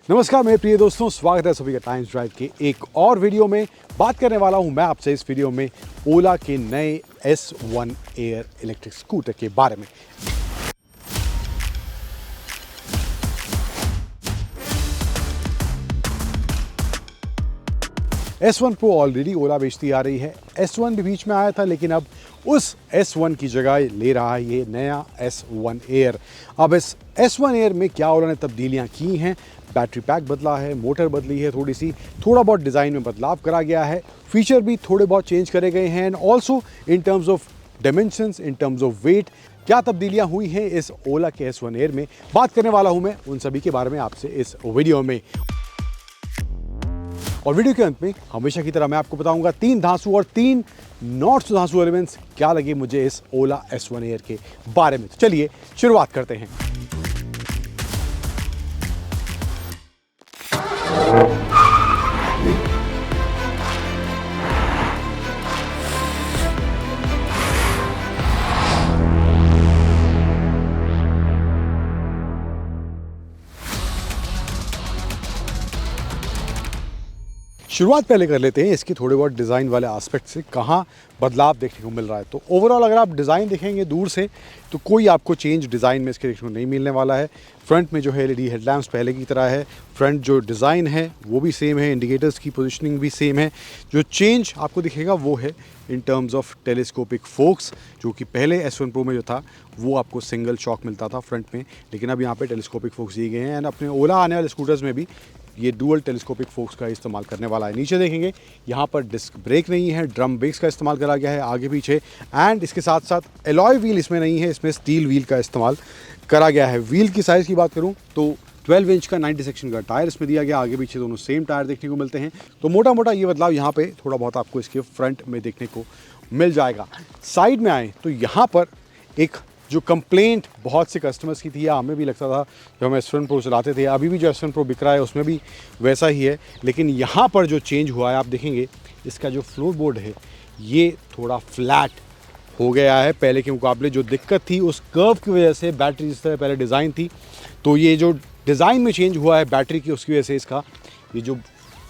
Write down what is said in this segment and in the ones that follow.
नमस्कार मेरे प्रिय दोस्तों, स्वागत है सभी का टाइम्स ड्राइव के एक और वीडियो में। बात करने वाला हूं मैं आपसे इस वीडियो में ओला के नए S1 एयर इलेक्ट्रिक स्कूटर के बारे में। S1 Pro ऑलरेडी ओला बेचती आ रही है। S1 भी बीच में आया था, लेकिन अब उस S1 की जगह ले रहा है ये नया S1 एयर। अब इस S1 एयर में क्या ओला ने तब्दीलियां की हैं? बैटरी पैक बदला है, मोटर बदली है थोड़ा बहुत डिज़ाइन में बदलाव करा गया है, फीचर भी थोड़े बहुत चेंज करे गए हैं, and also in terms of dimensions, in terms of weight क्या तब्दीलियां हुई हैं इस ओला के S1 एयर में, बात करने वाला हूं मैं उन सभी के बारे में आपसे इस वीडियो में। और वीडियो के अंत में हमेशा की तरह मैं आपको बताऊंगा 3 धांसू और 3 नॉट सो धांसू एलिमेंट्स क्या लगे मुझे इस ओला S1 एयर के बारे में। तो चलिए शुरुआत करते हैं। शुरुआत पहले कर लेते हैं इसके थोड़े बहुत डिज़ाइन वाले एस्पेक्ट से, कहाँ बदलाव देखने को मिल रहा है। तो ओवरऑल अगर आप डिज़ाइन देखेंगे दूर से तो कोई आपको चेंज डिज़ाइन में इसके देखने को नहीं मिलने वाला है। फ्रंट में जो है LED हेडलैम्प्स पहले की तरह है, फ्रंट जो डिज़ाइन है वो भी सेम है, इंडिकेटर्स की पोजीशनिंग भी सेम है। जो चेंज आपको दिखेगा वो है इन टर्म्स ऑफ टेलीस्कोपिक फोक्स, जो कि पहले S1 Pro में जो था वो आपको सिंगल शॉक मिलता था फ्रंट में, लेकिन अब यहाँ पे टेलीस्कोपिक फोक्स दिए गए हैं। एंड अपने ओला आने वाले स्कूटर्स में भी ये डुअल टेलीस्कोपिक फोक्स का इस्तेमाल करने वाला है। नीचे देखेंगे यहाँ पर डिस्क ब्रेक नहीं है, ड्रम ब्रेक्स का इस्तेमाल करा गया है आगे पीछे, एंड इसके साथ साथ एलॉय व्हील इसमें नहीं है, इसमें स्टील व्हील का इस्तेमाल करा गया है। व्हील की साइज़ की बात करूँ तो 12 इंच का 90 सेक्शन का टायर इसमें दिया गया, आगे पीछे दोनों सेम टायर देखने को मिलते हैं। तो मोटा मोटा ये बदलाव यहाँ पे थोड़ा बहुत आपको इसके फ्रंट में देखने को मिल जाएगा। साइड में आए तो यहाँ पर एक जो कंप्लेंट बहुत से कस्टमर्स की थी, या हमें भी लगता था जब हम S1 Pro चलाते थे, अभी भी जो S1 Pro बिक रहा है उसमें भी वैसा ही है, लेकिन यहाँ पर जो चेंज हुआ है आप देखेंगे इसका जो फ्लोर बोर्ड है ये थोड़ा फ्लैट हो गया है पहले के मुकाबले। जो दिक्कत थी उस कर्व की वजह से, बैटरी जिस तरह पहले डिज़ाइन थी, तो ये जो डिज़ाइन में चेंज हुआ है बैटरी की, उसकी वजह से इसका ये जो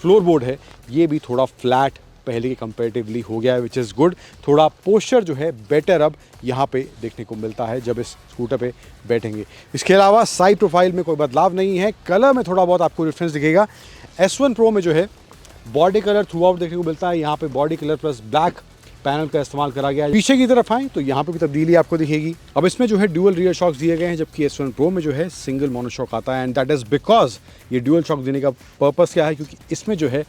फ्लोर बोर्ड है ये भी थोड़ा फ्लैट पहले के कंपैरेटिवली हो गया है, विच इज़ गुड। थोड़ा पोस्चर जो है बेटर अब यहाँ पे देखने को मिलता है जब इस स्कूटर पे बैठेंगे। इसके अलावा साइड प्रोफाइल में कोई बदलाव नहीं है, कलर में थोड़ा बहुत आपको डिफरेंस दिखेगा। S1 Pro में जो है बॉडी कलर थ्रू आउट देखने को मिलता है, यहाँ पे body colour plus black panel का इस्तेमाल करा गया है। पीछे की तरफ आएँ तो यहाँ पे भी तब्दीली आपको दिखेगी। अब इसमें जो है डुअल रियर शॉक्स दिए गए हैं, जबकि S1 Pro में जो है सिंगल मोनोशॉक आता है, एंड दैट इज़ बिकॉज ये डुअल शॉक देने का पर्पस क्या है, क्योंकि इसमें जो है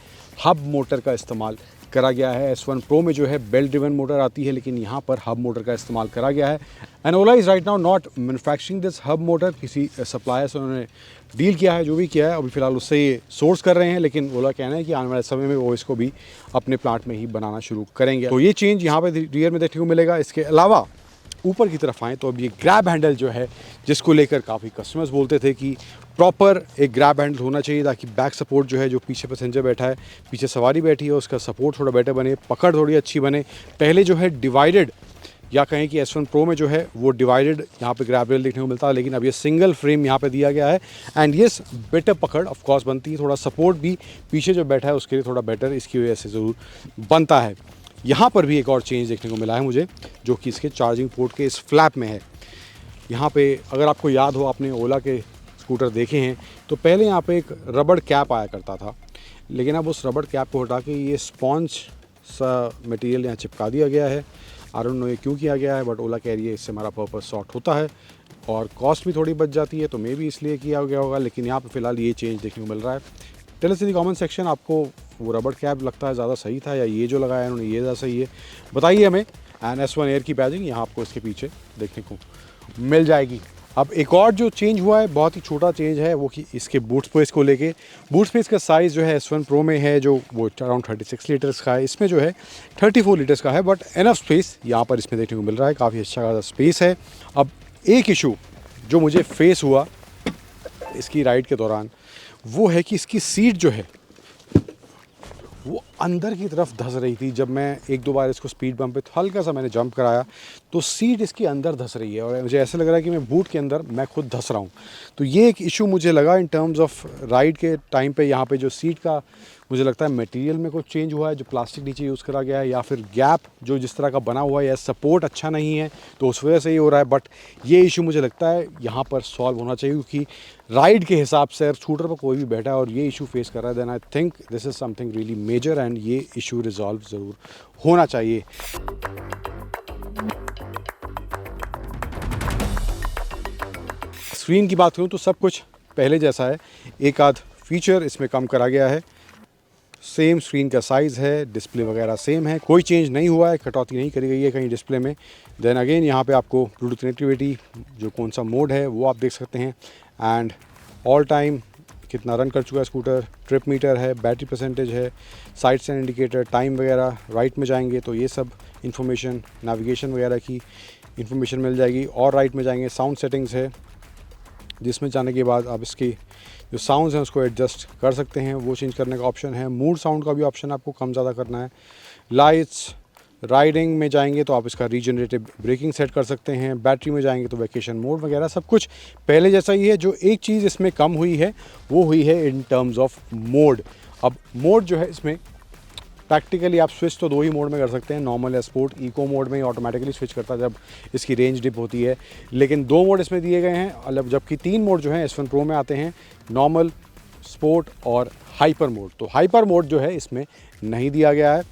हब मोटर का इस्तेमाल करा गया है। S1 Pro में जो है बेल्ट ड्रिवन मोटर आती है, लेकिन यहाँ पर हब मोटर का इस्तेमाल करा गया है। And Ola is right now not manufacturing this hub motor, किसी सप्लायर से उन्होंने डील किया है, जो भी किया है अभी फ़िलहाल उससे ये सोर्स कर रहे हैं, लेकिन ओला कहना है कि आने वाले समय में वो इसको भी अपने प्लांट में ही बनाना शुरू करेंगे। तो ये चेंज यहाँ पर रियर में देखने को मिलेगा। इसके अलावा ऊपर की तरफ आएँ तो अब ये ग्रैब हैंडल जो है, जिसको लेकर काफ़ी कस्टमर्स बोलते थे कि प्रॉपर एक ग्रैब हैंडल होना चाहिए ताकि बैक सपोर्ट जो है, जो पीछे पैसेंजर बैठा है, पीछे सवारी बैठी है, उसका सपोर्ट थोड़ा बेटर बने, पकड़ थोड़ी अच्छी बने। पहले जो है डिवाइडेड, या कहें कि S1 Pro में जो है वो डिवाइडेड यहाँ पे ग्रैब रेल देखने को मिलता है, लेकिन अब ये सिंगल फ्रेम यहाँ पे दिया गया है, एंड ये बेटर पकड़ ऑफ कोर्स बनती है। थोड़ा सपोर्ट भी पीछे जो बैठा है उसके लिए थोड़ा बेटर इसकी वजह से ज़रूर बनता है। यहाँ पर भी एक और चेंज देखने को मिला है मुझे, जो कि इसके चार्जिंग पोर्ट के इस फ्लैप में है। यहाँ पे अगर आपको याद हो, आपने ओला के स्कूटर देखे हैं तो पहले यहाँ पे एक रबड़ कैप आया करता था, लेकिन अब उस रबड़ कैप को हटा के ये स्पॉन्ज सा मटेरियल यहाँ चिपका दिया गया है। आई डोंट नो ये क्यों किया गया है, बट ओला कह रही है इससे हमारा पर्पस सॉर्ट होता है और कॉस्ट भी थोड़ी बच जाती है, तो मे भी इसलिए किया गया होगा। लेकिन यहाँ पे फ़िलहाल ये चेंज देखने को मिल रहा है। Tell us in the comment section, आपको वो रबड़ कैप लगता है ज़्यादा सही था, या ये जो लगाया है उन्होंने ये ज़्यादा सही है, बताइए हमें। एंड S1 एयर की बैजिंग यहाँ आपको इसके पीछे देखने को मिल जाएगी। अब एक और जो चेंज हुआ है, बहुत ही छोटा चेंज है, वो कि इसके बूट स्पेस को लेके। बूट स्पेस का साइज़ जो है S1 Pro में है जो वो अराउंड 36 लीटर्स का है, इसमें जो है 34 लीटर्स का है, बट एनफ स्पेस यहाँ पर इसमें देखने को मिल रहा है, काफ़ी अच्छा खासा स्पेस है। अब एक इशू जो मुझे फेस हुआ इसकी राइड के दौरान वो है कि इसकी सीट जो है वो अंदर की तरफ धंस रही थी। जब मैं एक दो बार इसको स्पीड बम्प पे हल्का सा मैंने जंप कराया तो सीट इसकी अंदर धंस रही है और मुझे ऐसा लग रहा है कि मैं बूट के अंदर मैं खुद धंस रहा हूँ। तो ये एक इशू मुझे लगा इन टर्म्स ऑफ राइड के टाइम पे। यहाँ पे जो सीट का मुझे लगता है मटेरियल में कुछ चेंज हुआ है, जो प्लास्टिक नीचे यूज़ करा गया है, या फिर गैप जो जिस तरह का बना हुआ है या सपोर्ट अच्छा नहीं है तो उस वजह से ही हो रहा है। बट ये इशू मुझे लगता है यहाँ पर सॉल्व होना चाहिए, क्योंकि राइड के हिसाब से अगर स्कूटर पर कोई भी बैठा है और ये इशू फेस कर रहा है then I think this is something really major and ये इशू रिजॉल्व ज़रूर होना चाहिए। स्क्रीन की बात करूँ तो सब कुछ पहले जैसा है, एक आध फीचर इसमें कम करा गया है। सेम स्क्रीन का साइज़ है, डिस्प्ले वगैरह सेम है, कोई चेंज नहीं हुआ है, कटौती नहीं करी गई है कहीं डिस्प्ले में। देन अगेन यहाँ पे आपको ब्लूटूथ कनेक्टिविटी जो कौन सा मोड है वो आप देख सकते हैं, एंड ऑल टाइम कितना रन कर चुका है स्कूटर, ट्रिप मीटर है, बैटरी परसेंटेज है, साइड स्टैंड इंडिकेटर, टाइम वगैरह। राइट में जाएंगे तो ये सब इन्फॉर्मेशन, नेविगेशन वगैरह की इन्फॉर्मेशन मिल जाएगी। और राइट में जाएंगे साउंड सेटिंग्स है, जिसमें जाने के बाद आप इसकी जो साउंड्स हैं उसको एडजस्ट कर सकते हैं, वो चेंज करने का ऑप्शन है। मूड साउंड का भी ऑप्शन आपको कम ज़्यादा करना है। लाइट्स, राइडिंग में जाएंगे तो आप इसका रीजनरेटिव ब्रेकिंग सेट कर सकते हैं। बैटरी में जाएंगे तो वैकेशन मोड वगैरह सब कुछ पहले जैसा ही है। जो एक चीज़ इसमें कम हुई है वो हुई है इन टर्म्स ऑफ मोड। अब मोड जो है इसमें प्रैक्टिकली आप स्विच तो दो ही मोड में कर सकते हैं, नॉर्मल या स्पोर्ट। इको मोड में ही ऑटोमेटिकली स्विच करता है जब इसकी रेंज डिप होती है, लेकिन दो मोड इसमें दिए गए हैं। मतलब जबकि तीन मोड जो हैं S1 Pro में आते हैं, नॉर्मल, स्पोर्ट और हाइपर मोड। तो हाइपर मोड जो है इसमें नहीं दिया गया है।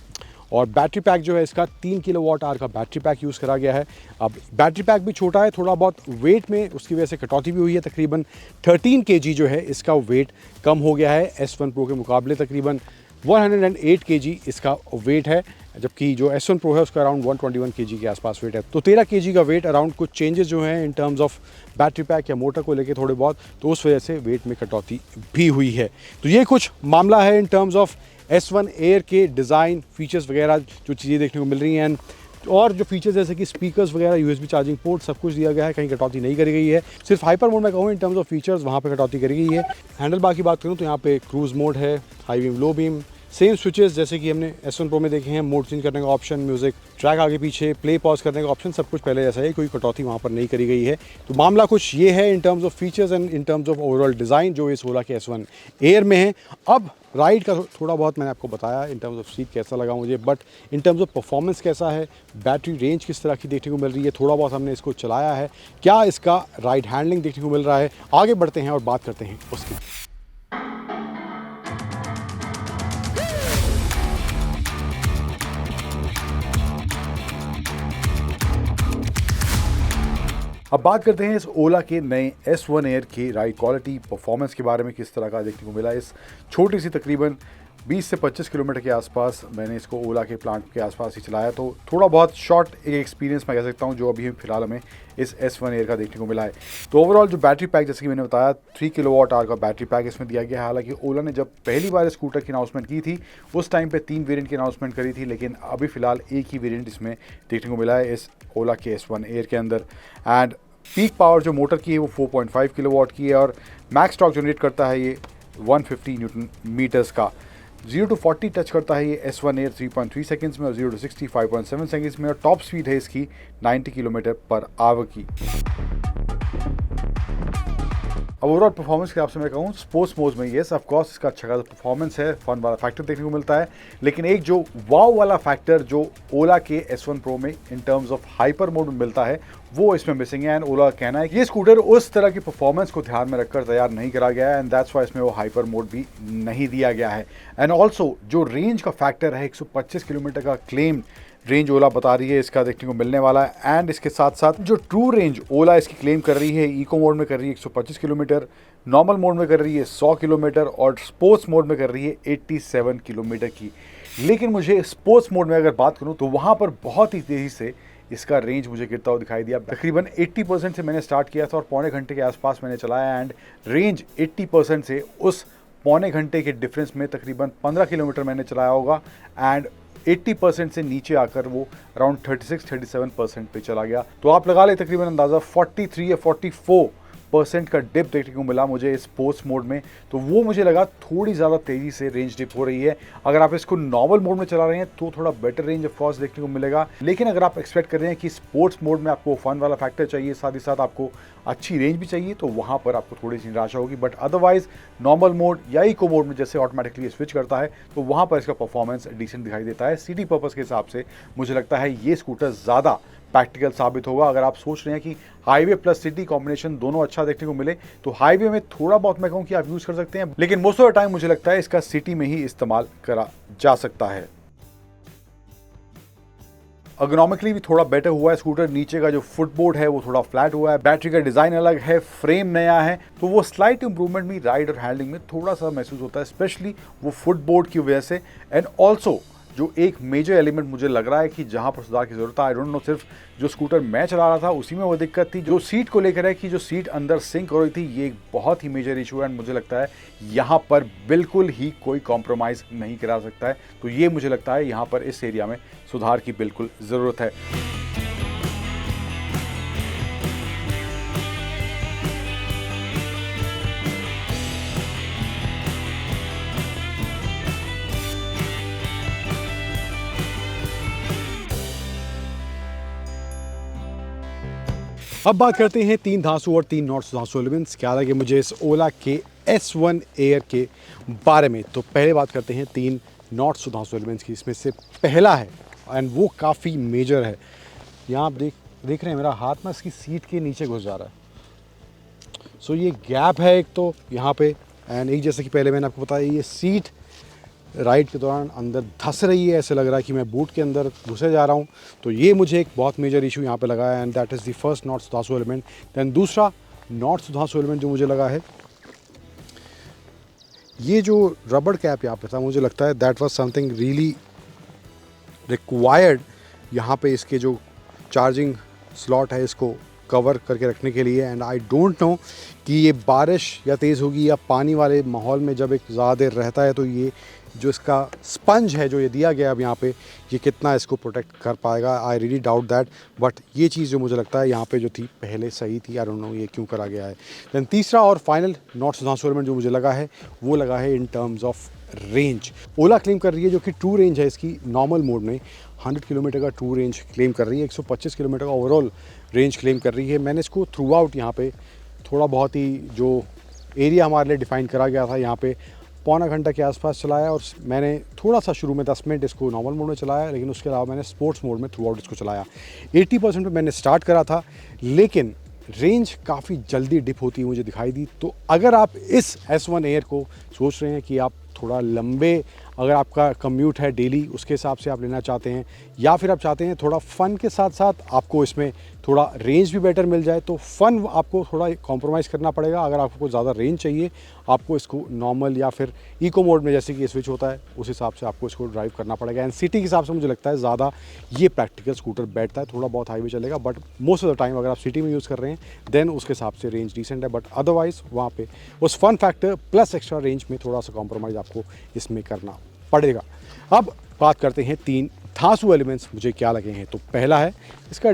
और बैटरी पैक जो है इसका 3 किलोवाट आवर का बैटरी पैक यूज़ करा गया है। अब बैटरी पैक भी छोटा है, थोड़ा बहुत वेट में उसकी वजह से कटौती भी हुई है। तकरीबन 13 kg जो है इसका वेट कम हो गया है S1 Pro के मुकाबले। तकरीबन 108 kg इसका वेट है, जबकि जो S1 Pro है उसका अराउंड 121 kg के आसपास वेट है। तो 13 kg का वेट अराउंड। कुछ चेंजेस जो हैं इन टर्म्स ऑफ बैटरी पैक या मोटर को लेके थोड़े बहुत, तो उस वजह से वेट में कटौती भी हुई है। तो ये कुछ मामला है इन टर्म्स ऑफ S1 Air के डिज़ाइन, फीचर्स वगैरह जो चीज़ें देखने को मिल रही हैं। और जो फीचर्स जैसे कि स्पीकर्स वगैरह, USB चार्जिंग पोर्ट, सब कुछ दिया गया है, कहीं कटौती नहीं करी गई है। सिर्फ हाइपर मोड में कहूँ इन टर्म्स ऑफ फीचर्स वहाँ पे कटौती करी गई है। हैंडल बार की बात करूँ तो यहाँ पे क्रूज़ मोड है, high beam, low beam, same switches जैसे कि हमने S1 Pro में देखे हैं। मोड चेंज करने का ऑप्शन, म्यूज़िक, ट्रैक आगे पीछे, प्ले पॉज करने का ऑप्शन, सब कुछ पहले जैसा है, कोई कटौती वहाँ पर नहीं करी गई है। तो मामला कुछ ये है इन terms of features and in terms of overall design जो इस ओला के S1 Air में है। अब राइड का थोड़ा बहुत मैंने आपको बताया इन टर्म्स ऑफ सीट कैसा लगा मुझे, but in terms of performance कैसा है, बैटरी रेंज किस तरह की देखने को मिल रही है, थोड़ा बहुत हमने इसको चलाया है, क्या इसका राइड हैंडलिंग देखने को मिल रहा है, आगे बढ़ते हैं और बात करते हैं उसकी। अब बात करते हैं इस ओला के नए S1 Air की राइड क्वालिटी, परफॉर्मेंस के बारे में, किस तरह का देखने को मिला। इस छोटी सी तकरीबन 20 से 25 किलोमीटर के आसपास मैंने इसको ओला के प्लांट के आसपास ही चलाया, तो थोड़ा बहुत शॉर्ट एक एक्सपीरियंस मैं कह सकता हूँ जो अभी फिलहाल हमें इस S1 Air का देखने को मिला है। तो ओवरऑल जो बैटरी पैक, जैसे कि मैंने बताया, 3 किलोवाट आवर का बैटरी पैक इसमें दिया गया है। हालांकि ओला ने जब पहली बार स्कूटर की अनाउंसमेंट की थी उस टाइम पे 3 वेरिएंट की अनाउंसमेंट करी थी, लेकिन अभी फिलहाल एक ही वेरिएंट इसमें देखने को मिला है इस ओला के S1 Air के अंदर। एंड पीक पावर जो मोटर की है वो 4.5 किलोवाट की है और मैक्स टॉर्क जनरेट करता है ये 150 न्यूटन मीटर्स का। 0 to 40 टच करता है ये S1 Air 3.3 सेकंड्स में और 0 to 60 5.7 सेकंड्स में, और टॉप स्पीड है इसकी 90 किलोमीटर पर आवर की। अब ओवरऑल परफॉर्मेंस के हिसाब से मैं कहूँ स्पोर्ट्स मोड में येस ऑफ कोर्स इसका अच्छा खासा परफॉर्मेंस है, फन वाला फैक्टर देखने को मिलता है, लेकिन एक जो वाव वाला फैक्टर जो ओला के S1 Pro में इन टर्म्स ऑफ हाइपर मोड में मिलता है वो इसमें मिसिंग है। एंड ओला का कहना है कि ये स्कूटर उस तरह की परफॉर्मेंस को ध्यान में रखकर तैयार नहीं करा गया है, एंड दैट्स वाई इसमें वो हाइपर मोड भी नहीं दिया गया है। एंड ऑल्सो जो रेंज का फैक्टर है 125 किलोमीटर का क्लेम रेंज ओला बता रही है इसका देखने को मिलने वाला है। एंड इसके साथ साथ जो ट्रू रेंज ओला इसकी क्लेम कर रही है, इको मोड में कर रही है 125 किलोमीटर, नॉर्मल मोड में कर रही है 100 किलोमीटर और स्पोर्ट्स मोड में कर रही है 87 किलोमीटर की। लेकिन मुझे स्पोर्ट्स मोड में अगर बात करूं तो वहां पर बहुत ही तेज़ी से इसका रेंज मुझे गिरता हुआ दिखाई दिया। तकरीबन 80% से मैंने स्टार्ट किया था और पौने घंटे के आसपास मैंने चलाया, एंड रेंज 80% से उस पौने घंटे के डिफरेंस में तकरीबन 15 किलोमीटर मैंने चलाया होगा, एंड 80% से नीचे आकर वो अराउंड 36-37% पे चला गया। तो आप लगा ले तकरीबन अंदाज़ा 43 या 44 परसेंट का डिप देखने को मिला मुझे इस स्पोर्ट्स मोड में, तो वो मुझे लगा थोड़ी ज़्यादा तेज़ी से रेंज डिप हो रही है। अगर आप इसको नॉर्मल मोड में चला रहे हैं तो थोड़ा बेटर रेंज ऑफ कोर्स देखने को मिलेगा, लेकिन अगर आप एक्सपेक्ट कर रहे हैं कि स्पोर्ट्स मोड में आपको फन वाला फैक्टर चाहिए, साथ ही साथ आपको अच्छी रेंज भी चाहिए, तो वहाँ पर आपको थोड़ी सी निराशा होगी। बट अदरवाइज नॉर्मल मोड या इको मोड में जैसे ऑटोमेटिकली स्विच करता है तो वहाँ पर इसका परफॉर्मेंस डिसेंट दिखाई देता है। सिटी पर्पस के हिसाब से मुझे लगता है ये स्कूटर ज़्यादा प्रैक्टिकल साबित होगा। अगर आप सोच रहे हैं कि हाईवे प्लस सिटी कॉम्बिनेशन दोनों अच्छा देखने को मिले, तो हाईवे में थोड़ा बहुत मैं कहूँ कि आप यूज़ कर सकते हैं, लेकिन मोस्ट ऑफ द टाइम मुझे लगता है इसका सिटी में ही इस्तेमाल करा जा सकता है। अर्गोनॉमिकली भी थोड़ा बेटर हुआ है स्कूटर, नीचे का जो फुटबोर्ड है वो थोड़ा फ्लैट हुआ है, बैटरी का डिज़ाइन अलग है, फ्रेम नया है, तो वो स्लाइट इंप्रूवमेंट भी राइड और हैंडलिंग में थोड़ा सा महसूस होता है, स्पेशली वो फुटबोर्ड की वजह से। एंड ऑल्सो जो एक मेजर एलिमेंट मुझे लग रहा है कि जहां पर सुधार की जरूरत है, आई डोंट नो सिर्फ जो स्कूटर मैं चला रहा था उसी में वो दिक्कत थी, जो सीट को लेकर है कि जो सीट अंदर सिंक हो रही थी, ये एक बहुत ही मेजर इशू है। एंड मुझे लगता है यहाँ पर बिल्कुल ही कोई कॉम्प्रोमाइज़ नहीं करा सकता है, तो ये मुझे लगता है यहाँ पर इस एरिया में सुधार की बिल्कुल ज़रूरत है। अब बात करते हैं 3 धांसू और 3 नॉट धांसू एलिमेंट्स क्या लगे मुझे इस ओला के S1 एयर के बारे में। तो पहले बात करते हैं 3 नॉट धांसू एलिमेंट्स की। इसमें से पहला है एंड वो काफ़ी मेजर है, यहाँ आप देख रहे हैं मेरा हाथ में इसकी सीट के नीचे घुस जा रहा है। सो ये गैप है एक तो यहाँ पे, एंड एक जैसे कि पहले मैंने आपको बताया ये सीट राइड के दौरान अंदर धंस रही है, ऐसे लग रहा है कि मैं बूट के अंदर घुसे जा रहा हूँ। तो ये मुझे एक बहुत मेजर इशू यहाँ पे लगा है, and that is the first not सुधांशु एलिमेंट। दैन दूसरा नॉट सुधांशु एलिमेंट जो मुझे लगा है, ये जो रबड़ कैप यहाँ पे था, मुझे लगता है that was something really required यहाँ पे इसके जो चार्जिंग स्लॉट है इसको कवर करके रखने के लिए। एंड आई डोंट नो कि ये बारिश या तेज़ होगी या पानी वाले माहौल में जब एक ज़्यादा देर रहता है तो ये जो इसका स्पंज है जो ये दिया गया अब यहाँ पे, ये कितना इसको प्रोटेक्ट कर पाएगा। I really doubt that, but ये चीज़ जो मुझे लगता है यहाँ पे जो थी पहले सही थी, आई डोंट नो ये क्यों करा गया है। दैन तीसरा और फाइनल नॉट सुधांशु एलिमेंट जो मुझे लगा है वो लगा है इन terms of range. Ola claim कर रही है जो कि ट्रू रेंज है इसकी नॉर्मल मोड में 100 किलोमीटर का ट्रू रेंज क्लेम कर रही है, 125 किलोमीटर का ओवरऑल रेंज क्लेम कर रही है। मैंने इसको थ्रू आउट यहाँ पे थोड़ा बहुत ही जो एरिया हमारे लिए डिफ़ाइन करा गया था यहाँ पे पौना घंटा के आसपास चलाया, और मैंने थोड़ा सा शुरू में 10 मिनट इसको नॉर्मल मोड में चलाया, लेकिन उसके अलावा मैंने स्पोर्ट्स मोड में थ्रू आउट इसको चलाया। 80% पे मैंने स्टार्ट करा था, लेकिन रेंज काफ़ी जल्दी डिप होती हुई मुझे दिखाई दी। तो अगर आप इस S1 एयर को सोच रहे हैं कि आप थोड़ा लंबे, अगर आपका कम्यूट है डेली उसके हिसाब से आप लेना चाहते हैं, या फिर आप चाहते हैं थोड़ा फ़न के साथ साथ आपको इसमें थोड़ा रेंज भी बेटर मिल जाए, तो फ़न आपको थोड़ा कॉम्प्रोमाइज़ करना पड़ेगा। अगर आपको ज़्यादा रेंज चाहिए, आपको इसको नॉर्मल या फिर इको मोड में जैसे कि ये स्विच होता है उस हिसाब से आपको इसको ड्राइव करना पड़ेगा। एंड सिटी के हिसाब से मुझे लगता है ज़्यादा ये प्रैक्टिकल स्कूटर बैठता है, थोड़ा बहुत हाईवे चलेगा, but most of the time अगर आप सिटी में यूज़ कर रहे हैं देन उसके हिसाब से रेंज डिसेंट है। बट अदरवाइज़ वहाँ पे उस fun factor plus extra range में थोड़ा सा कॉम्प्रोमाइज़ आपको इसमें करना पड़ेगा। अब बात करते हैं 3 धांसू एलिमेंट्स मुझे क्या लगे हैं। तो पहला है इसका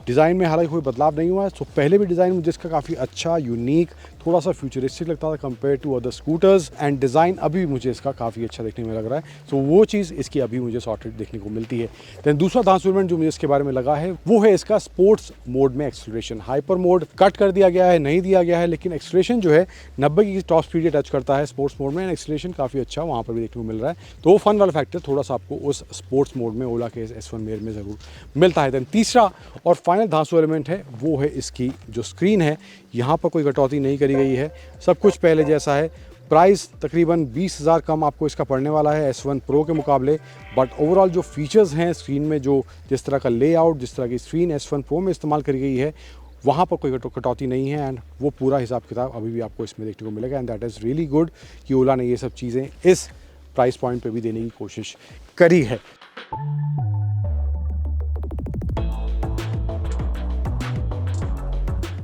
डिज़ाइन में हालांकि कोई बदलाव नहीं हुआ है। तो पहले भी डिज़ाइन मुझे इसका काफ़ी अच्छा, यूनिक, थोड़ा सा फ्यूचरिस्टिक लगता था compare to other scooters, and design अभी भी मुझे इसका काफ़ी अच्छा देखने में लग रहा है। तो वो चीज़ इसकी अभी मुझे सॉर्टेड देखने को मिलती है। दैन दूसरा धांसू एलिमेंट जो मुझे इसके बारे में लगा है वो है इसका स्पोर्ट्स मोड में एक्सेलरेशन। हाइपर मोड कट कर दिया गया है, नहीं दिया गया है, लेकिन एक्सेलरेशन जो है 90 की टॉप स्पीड टच करता है स्पोर्ट्स मोड में, एंड एक्सेलरेशन काफ़ी अच्छा वहाँ पर भी देखने को मिल रहा है। तो वो फन वाला फैक्टर थोड़ा सा आपको उस स्पोर्ट्स मोड में ओला के S1 एयर में ज़रूर मिलता है। दैन तीसरा और फाइनल धांसू एलिमेंट है वो है इसकी जो स्क्रीन है, यहाँ पर कोई कटौती नहीं करी गई है, सब कुछ पहले जैसा है। प्राइस तकरीबन 20,000 कम आपको इसका पड़ने वाला है S1 Pro के मुकाबले, बट ओवरऑल जो फीचर्स हैं स्क्रीन में, जो जिस तरह का लेआउट, जिस तरह की स्क्रीन S1 Pro में इस्तेमाल करी गई है, वहाँ पर कोई कटौती नहीं है, एंड वो पूरा हिसाब किताब अभी भी आपको इसमें देखने को मिलेगा। And that is really good कि ओला ने ये सब चीज़ें इस प्राइस पॉइंट पे भी देने की कोशिश करी है।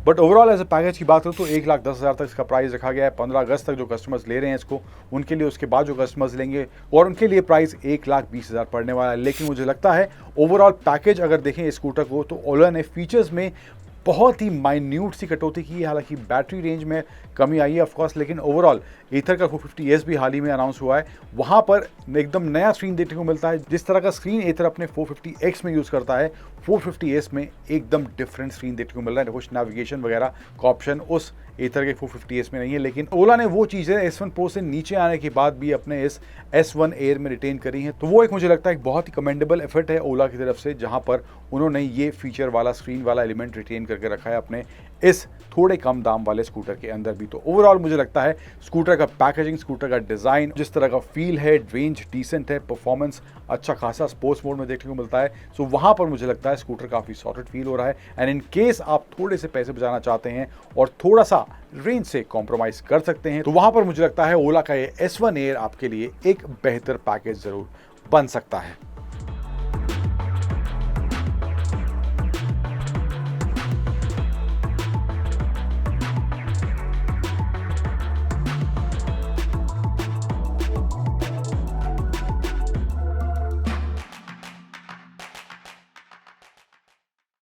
But overall as a package की बात करूँ तो 1,10,000 तक इसका प्राइस रखा गया है। 15 अगस्त तक जो कस्टमर्स ले रहे हैं इसको, उनके लिए, उसके बाद जो कस्टमर्स लेंगे और उनके लिए प्राइस 1,20,000 पड़ने वाला है। लेकिन मुझे लगता है ओवरऑल पैकेज अगर देखें इस स्कूटर को, तो ओला ने फीचर्स में बहुत ही माइन्यूट सी कटौती की है। हालांकि बैटरी रेंज में कमी आई है ऑफकोर्स, लेकिन ओवरऑल एथर का 450S भी हाल ही में अनाउंस हुआ है, वहां पर एकदम नया स्क्रीन देखने को मिलता है। जिस तरह का स्क्रीन एथर अपने 450X में यूज करता है, 450S में एकदम डिफरेंट स्क्रीन देखने को मिल रहा है। कुछ नेविगेशन वगैरह का ऑप्शन उस एथर के 450S में नहीं है, लेकिन ओला ने वो चीज़ें S1 Pro से नीचे आने के बाद भी अपने इस S1 Air में रिटेन करी हैं। तो वो एक मुझे लगता है एक बहुत ही कमेंडेबल एफर्ट है ओला की तरफ से, जहां पर उन्होंने ये फीचर वाला स्क्रीन वाला एलिमेंट रिटेन करके रखा है अपने इस थोड़े कम दाम वाले स्कूटर के अंदर भी। तो ओवरऑल मुझे लगता है स्कूटर का पैकेजिंग, स्कूटर का डिज़ाइन, जिस तरह का फील है, रेंज डिसेंट है, परफॉर्मेंस अच्छा खासा स्पोर्ट्स मोड में देखने को मिलता है। सो वहाँ पर मुझे लगता है स्कूटर काफ़ी सॉर्टेड फील हो रहा है। एंड इन केस आप थोड़े से पैसे बचाना चाहते हैं और थोड़ा सा रेंज से कॉम्प्रोमाइज़ कर सकते हैं, तो वहाँ पर मुझे लगता है ओला का ये S1 Air आपके लिए एक बेहतर पैकेज ज़रूर बन सकता है।